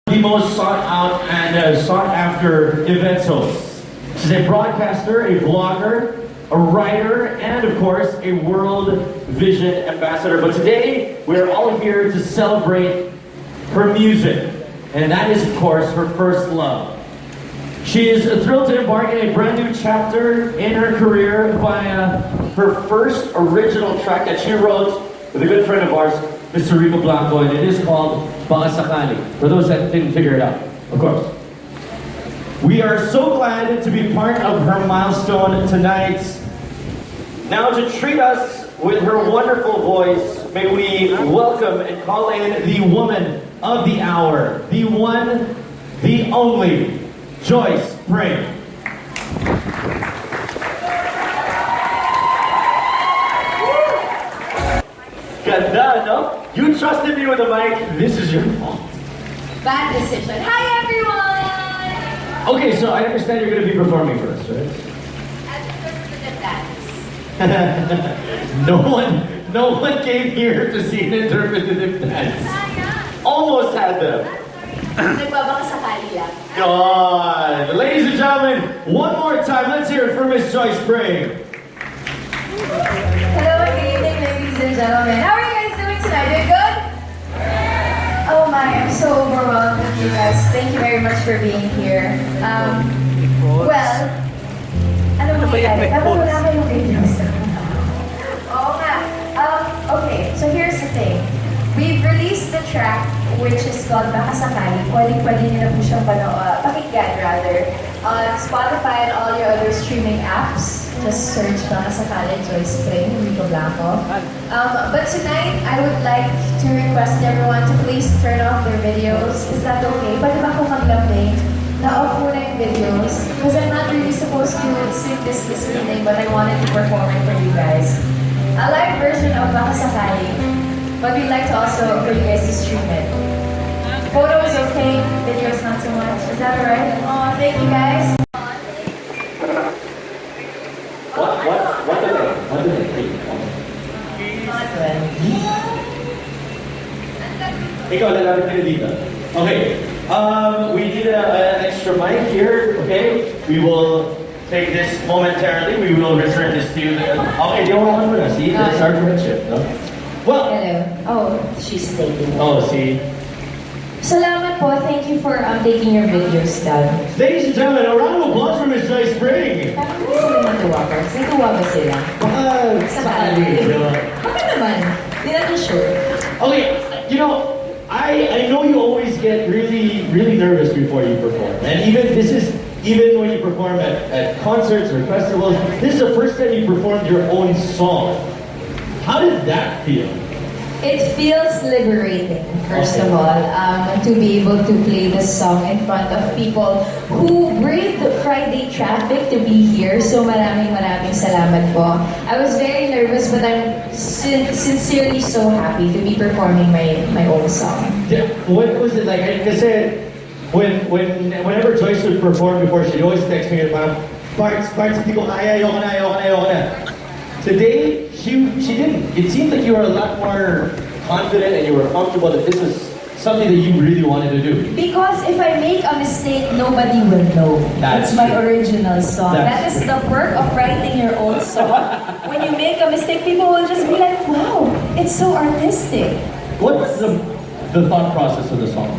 The most sought out and sought after events hosts. She's a broadcaster, a vlogger, a writer, and of course, a World Vision ambassador. But today, we're all here to celebrate her music. And that is, of course, her first love. She is thrilled to embark in a brand new chapter in her career via her first original track that she wrote with a good friend of ours, Mr. Rico Blanco, and it is called Baka Sakali, for those that didn't figure it out, of course. We are so glad to be part of her milestone tonight. Now to treat us with her wonderful voice, may we welcome and call in the woman of the hour, the one, the only, Joyce Pring. Ganda, no? You trusted me with the mic, this is your fault. Bad decision. Hi everyone! Okay, so I understand you're going to be performing for us, right? As interpretive dance. No one came here to see an interpretive dance. Almost had them. Nagbabaka sakali lang. God. Ladies and gentlemen, one more time, let's hear it for Miss Joyce Pring. Hello, good evening, ladies and gentlemen. How are you guys doing tonight? Doing good? Oh my, I'm so overwhelmed with you guys. Thank you very much for being here. Well, ano ba yan? Dapat wala kayong videos. Oo nga. Okay, so here's the thing. We've released the track which is called Baka Sakali. Pwede nyo na po siyang pakinggan rather. On Spotify and all your other streaming apps. Just search Baka Sakali, Joyce Pring, Rico Blanco. But tonight, I would like to request everyone to please turn off their videos. Is that okay? Pwede ba kung maglambing? Na-off muna yung videos. Because I'm not really supposed to sing this evening, but I wanted to perform it for you guys. A live version of Baka Sakali. But we'd like to also for you guys to stream it. Photo is okay, video is not so much. Is that alright? Oh, thank you guys. What did they Ikaw, lalapit kayo dito. Okay, we need an extra mic here, okay? We will take this momentarily. We will return this to you. Okay, di ako naman muna. See, that's our friendship, no? Well, hello. Oh, she's taking it. Oh, see. Salamat po. Thank you for taking your videos down. Ladies and gentlemen, a round of applause for Miss Joyce Pring. Bakit hindi sila natuwa ka? Natuwa ba sila? Baka sakali. Bakit naman? Hindi natin sure. Okay, you know, I know you always get really nervous before you perform. And even when you perform at concerts or festivals, this is the first time you performed your own song. How did that feel? It feels liberating, first of all, to be able to play this song in front of people who braved the Friday traffic to be here. So maraming salamat po. I was very nervous, but I'm sincerely so happy to be performing my own song. Yeah, what was it like? Kasi whenever Joyce would perform before, she'd always text me, parts, hindi ko kaya, ayoko na. Today, she didn't. It seemed like you were a lot more confident and you were comfortable that this was something that you really wanted to do. Because if I make a mistake, nobody will know. That's it's my true. original song. That is the perk of writing your own song. When you make a mistake, people will just be like, wow, it's so artistic. What was the thought process of the song?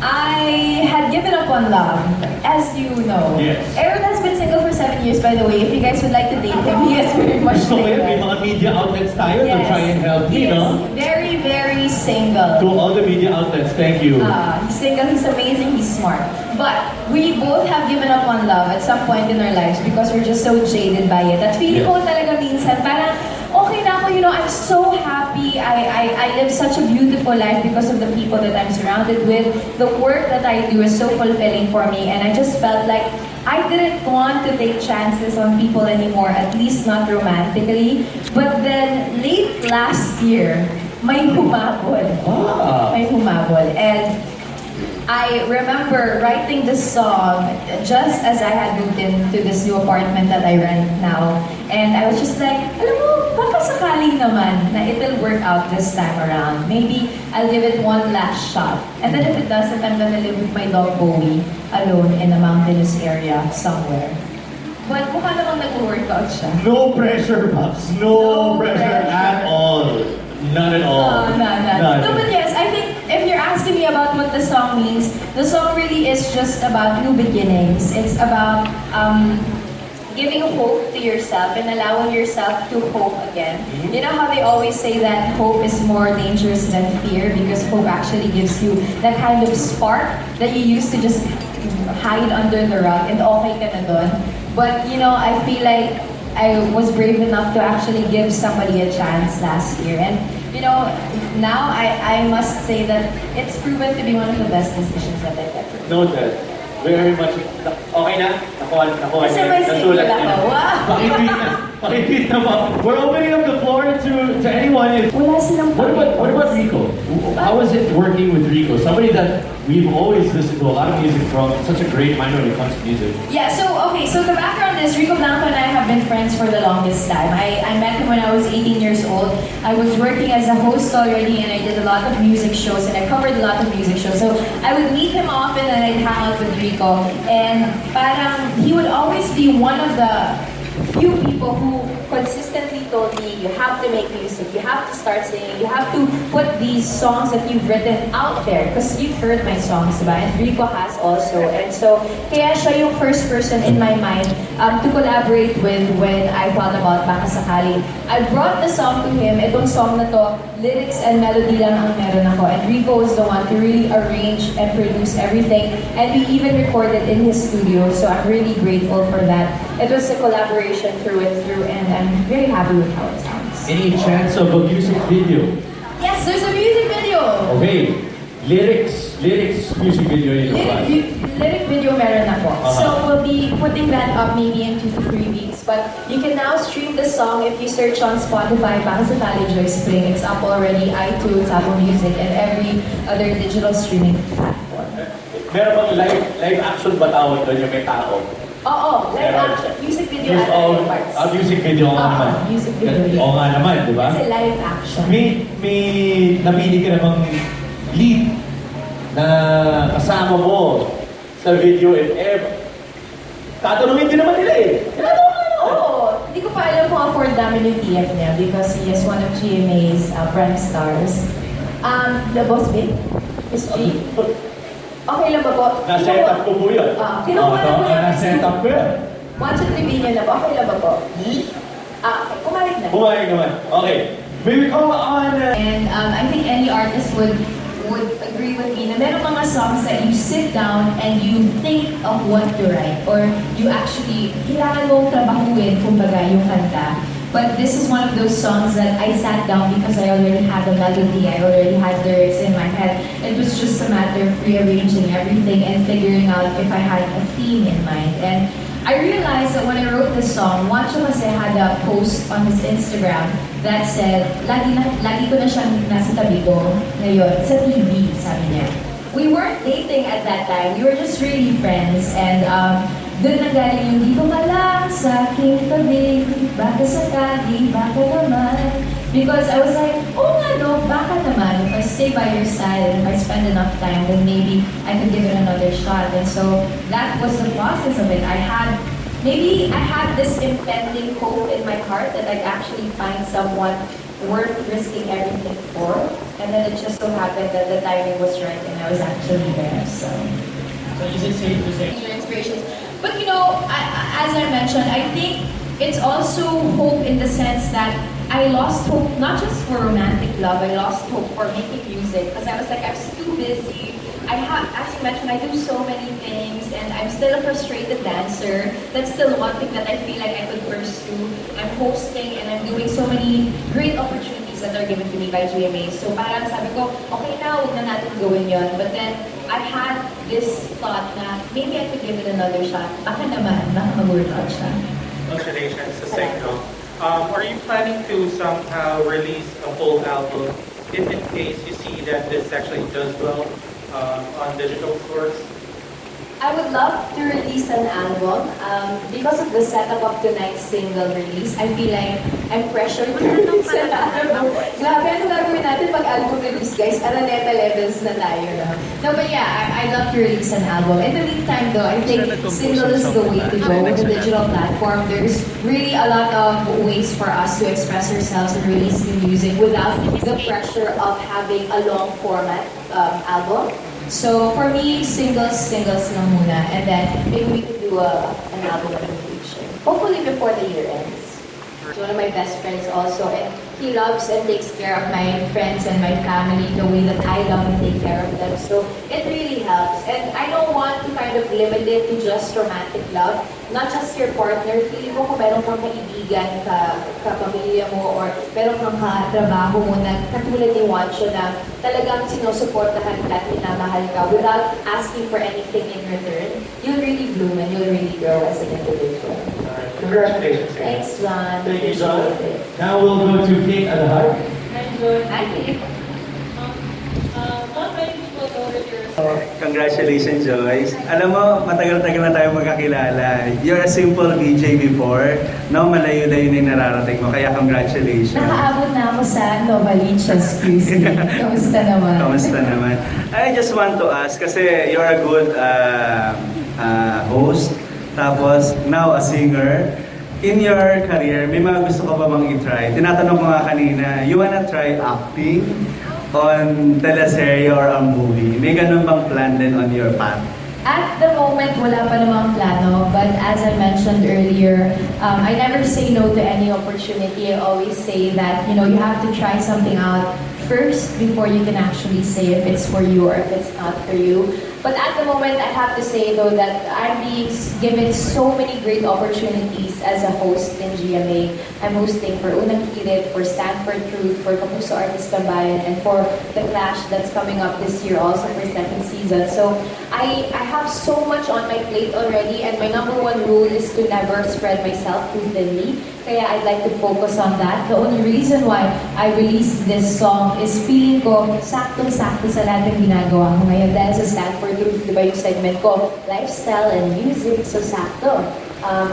I had given up on love, as you know. Yes. Aaron has been single for 7 years, by the way. If you guys would like to date him, he is very much So single. may mga media outlets tayo to try and help He you, is no? very single. To all the media outlets, thank you. He's single, he's amazing, he's smart. But we both have given up on love at some point in our lives because we're just so jaded by it. At feeling ko talaga minsan, parang okay na ako, you know, I'm so happy. I live such a beautiful life because of the people that I'm surrounded with. The work that I do is so fulfilling for me, and I just felt like I didn't want to take chances on people anymore, at least not romantically. But then, late last year, may humabol. May humabol. And I remember writing this song just as I had moved into this new apartment that I rent now. And I was just like, alam mo, baka sakali naman na it'll work out this time around. Maybe I'll give it one last shot. And then if it doesn't, I'm gonna live with my dog Bowie alone in a mountainous area somewhere. But mukha namang nag-workout siya. No pressure, Pops. No pressure at all. Not at all. No, but yes, I think if you're asking me about what the song means, the song really is just about new beginnings. It's about giving hope to yourself and allowing yourself to hope again. You know how they always say that hope is more dangerous than fear because hope actually gives you that kind of spark that you used to just hide under the rug and okay ka na dun. But you know, I feel like I was brave enough to actually give somebody a chance last year. And you know, now I must say that it's proven to be one of the best decisions that I've ever made. Noted. Very much. Okay na? Nakuha Kasi may single ako. Wow! Pakipit na po. We're opening up the floor to anyone. Wala silang What about Rico? How is it working with Rico? Somebody that we've always listened to a lot of music from, such a great mind when it comes to music. Yeah, so the background is Rico Blanco and I have been friends for the longest time. I met him when I was 18 years old. I was working as a host already and I did a lot of music shows and I covered a lot of music shows. So I would meet him often and I'd hang out with Rico. And parang he would always be one of the few people who consistently told me, you have to make music, you have to start singing, you have to put these songs that you've written out there because you've heard my songs, diba? And Rico has also. And so, kaya siya yung first person in my mind to collaborate with when I thought about Baka Sakali. I brought the song to him. Itong song na to, lyrics and melody lang ang meron ako. And Rico was the one to really arrange and produce everything. And we even recorded in his studio. So I'm really grateful for that. It was a collaboration through and through, and I'm very happy with how it sounds. Any chance of a music video? Yes, there's a music video! Okay. Lyrics, music video in Lyric video meron ako. So we'll be putting that up maybe in 2 to 3 weeks. But you can now stream the song if you search on Spotify, Baka Sakali, Joyce Pring. It's up already, iTunes, Apple Music, and every other digital streaming platform. Meron bang live action ba tawag doon yung may tao? Oo, live action. Music video at the parts. Music video nga naman. Music video. Oo nga naman, di ba? Kasi live action. May napili ka namang lead na kasama mo sa video if ever. Tatanungin din naman nila eh. Oo. Hindi ko pa alam kung afford namin yung TF niya because he is one of GMA's prime stars. The boss babe? Is G? Okay lang ba po? Na-set up ko po yun. Kinuha na po namin Na-set up ko yun. 1, 2, 3 billion na ba? Okay lang ba po? Kumalik na. Bumalik naman. Okay. May we call on... And I think any artist would agree with me na meron mga songs that you sit down and you think of what to write or you actually, kailangan mong trabahuin kumbaga yung kanta. But this is one of those songs that I sat down because I already had the melody, I already had lyrics in my head. It was just a matter of rearranging everything and figuring out if I had a theme in mind. And I realized that when I wrote this song, Juancho kasi had a post on his Instagram that said, lagi ko na siyang nasa tabi ko ngayon sa TV, sabi niya. We weren't dating at that time, we were just really friends. And doon nanggaling yung di ko malang sa aking tabi, baka sakali, baka naman. Because I was like, oh nga no, baka naman, if I stay by your side and if I spend enough time, then maybe I could give it another shot. And so that was the process of it. I had this impending hope in my heart that I'd actually find someone worth risking everything for. And then it just so happened that the timing was right and I was actually there, so. So is it safe to say? Your inspirations. But you know, as I mentioned, I think it's also hope in the sense that I lost hope not just for romantic love, I lost hope for making music because I was like, I'm too busy. As you mentioned, I do so many things and I'm still a frustrated dancer. That's still one thing that I feel like I could pursue. I'm hosting and I'm doing so many great opportunities that are given to me by GMA. So parang sabi ko, okay na, huwag na natin gawin yun. But then, I had this thought na maybe I could give it another shot. Baka naman, baka mag-workout siya. Congratulations sa Secno. Are you planning to somehow release a full album if in case you see that this actually does well on digital stores? I would love to release an album. Because of the setup of tonight's single release, I feel like I'm pressured to release an album. Grabe, ano gagawin natin pag album release, guys? Araneta levels na tayo, no? No, but yeah, I'd love to release an album. In the meantime, though, I think single is the way to go with the digital platform. There's really a lot of ways for us to express ourselves and release new music without the pressure of having a long format album. So for me, singles lang muna, and then maybe we could do an album in the future. Hopefully before the year ends. He's one of my best friends also, and he loves and takes care of my friends and my family the way that I love and take care of them. So it really helps. And I don't want to kind of limit it to just romantic love. Not just your partner. Feeling ko kung meron kang kaibigan, kapamilya mo, or meron kang katrabaho mo na katulad ni Wancho na talagang sinusuportahan ka at minamahal ka without asking for anything in return, you'll really bloom and you'll really grow as an individual. Congratulations. Thanks, John. Thank you, John. Now we'll go to Kate and Hug. Hi, Joy. Hi, Kate. Not many people know that you're Congratulations, Joyce. Alam mo, matagal-tagal na tayo magkakilala. You're a simple DJ before. Now, malayo-layo na yung nararating mo. Kaya congratulations. Nakaabot na ako sa Novaliches QC. Kamusta naman? Kamusta naman? I just want to ask, kasi you're a good host, tapos now a singer. In your career, may mga gusto ka ba bang i-try? Tinatanong ko nga kanina, you wanna try acting on teleserye or a movie? May ganun bang plan din on your path? At the moment, wala pa namang plano. But as I mentioned earlier, I never say no to any opportunity. I always say that, you have to try something out first before you can actually say if it's for you or if it's not for you. But at the moment, I have to say though that I'm being given so many great opportunities as a host in GMA. I'm hosting for Unang Kilit, for Stanford Truth, for Kapuso Artist Tambayan, and for The Clash that's coming up this year also for second season. So I have so much on my plate already, and my number one rule is to never spread myself too thinly. Kaya I'd like to focus on that. The only reason why I released this song is feeling ko saktong-sakto sa lahat ng ginagawa ko ngayon. Dahil sa Stanford Truth, di ba yung segment ko, lifestyle and music, so sakto.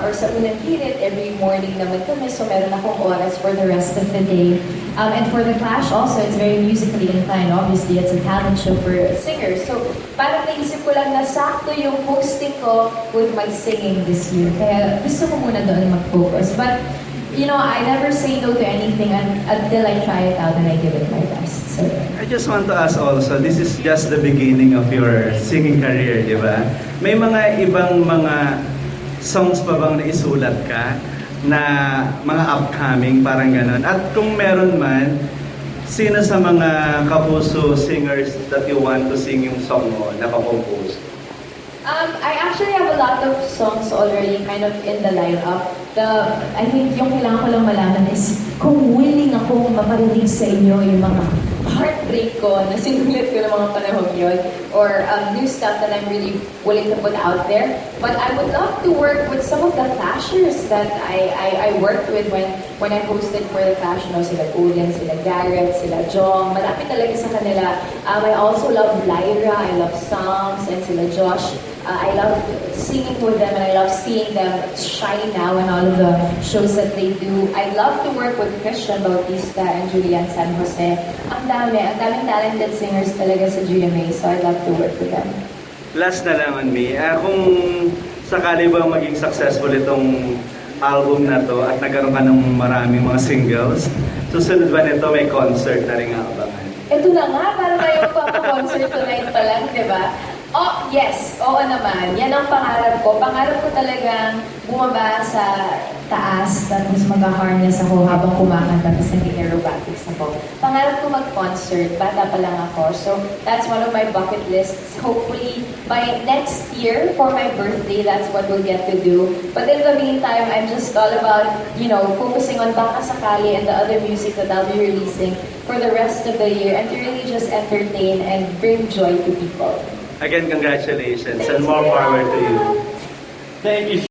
Or sa Unang Kilit, every morning naman kami, so meron akong oras for the rest of the day. And for The Clash also, it's very musically inclined. Obviously, it's a talent show for singers. So parang naisip ko lang na sakto yung hosting ko with my singing this year. Kaya gusto ko muna doon mag-focus. But, I never say no to anything until I try it out and I give it my best. So, I just want to ask also, this is just the beginning of your singing career, di ba? May mga ibang mga songs pa bang naisulat ka na mga upcoming, parang ganun? At kung meron man, sino sa mga Kapuso singers that you want to sing yung song mo na compose? I actually have a lot of songs already kind of in the lineup. I think yung kailangan ko lang malaman is kung willing akong maparinig sa inyo yung mga heartbreak ko na sinulit ko ng mga panahon yun, or new stuff that I'm really willing to put out there. But I would love to work with some of the Clashers that I worked with when I hosted for the Clash. Sila Ulian, sila Garrett, sila Jong. Malapit talaga sa kanila. I also love Lyra, I love songs, and sila Josh. I love singing with them and I love seeing them shine now in all of the shows that they do. I love to work with Christian Bautista and Julian San Jose. Ang daming talented singers talaga sa GMA, so I love to work with them. Last na lang on me, kung sakali ba maging successful itong album na to at nagkaroon ka ng maraming mga singles, susunod ba nito may concert na rin aabangan? Ito na nga, parang tayo pa-concert tonight pa lang, di ba? Oh, yes. Oo naman. Yan ang pangarap ko. Pangarap ko talagang bumaba sa taas, tapos mag-harness ako habang kumakanta, tapos nag-aerobatics ako. Pangarap ko mag-concert. Bata pa lang ako. So, that's one of my bucket lists. Hopefully, by next year, for my birthday, that's what we'll get to do. But in the meantime, I'm just all about, focusing on Baka Sakali and the other music that I'll be releasing for the rest of the year and to really just entertain and bring joy to people. Again, congratulations and more power to you. Thank you so